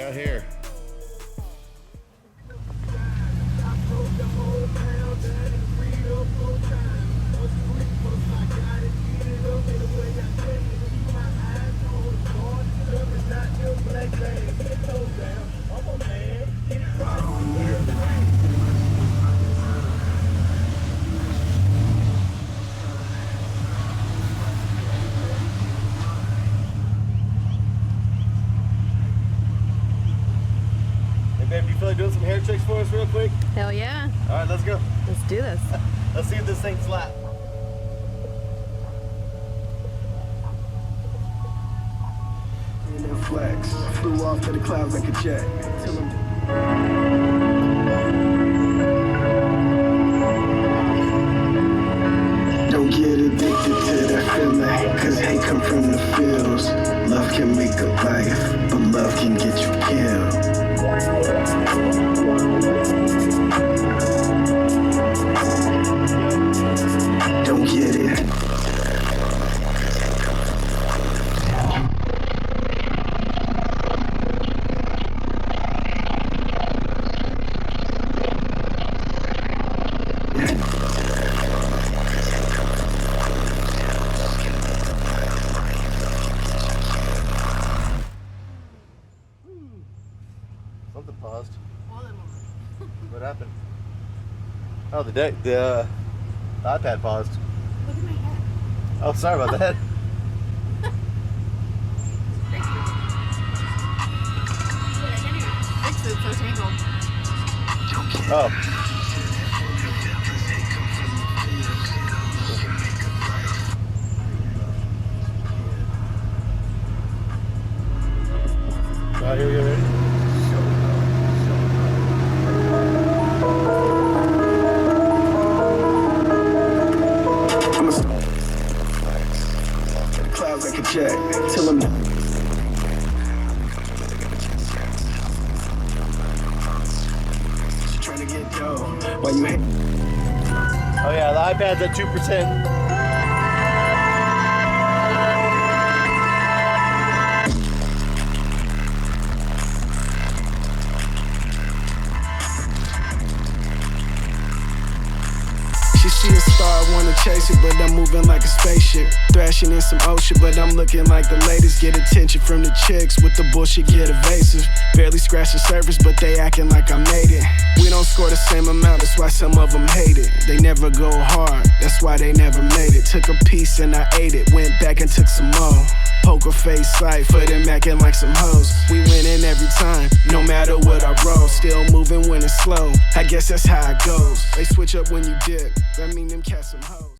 out here. Babe, do you feel like doing some hair tricks for us real quick? Hell yeah. All right, let's go. Let's do this. Let's see if this thing's flat. Flex, flew off to the clouds like a jet. Don't get addicted to that feeling, cause hate come from the feels. Love can make a life, but love can get you killed. Don't get it. Something paused. What happened? Oh, the iPad paused. Look at my head. Oh, sorry about that. Fix it, so tangled. Oh. All right, here we go, ready? Clouds like a jet, till I'm trying to get dough. While you hate. Oh yeah, the iPad's at 2%. She see a star, wanna chase it, but I'm moving like a spaceship. Thrashing in some ocean, but I'm looking like the latest. Get attention from the chicks, with the bullshit get evasive. Barely scratch the surface, but they acting like I made it. We don't score the same amount, that's why some of them hate it. They never go hard, that's why they never made it. Took a piece and I ate it, went back and took some more. Poker face sight for them acting like some hoes. We winning every time, no matter what I roll. Still moving when it's slow, I guess that's how it goes. They switch up when you dip, that mean them cats some hoes.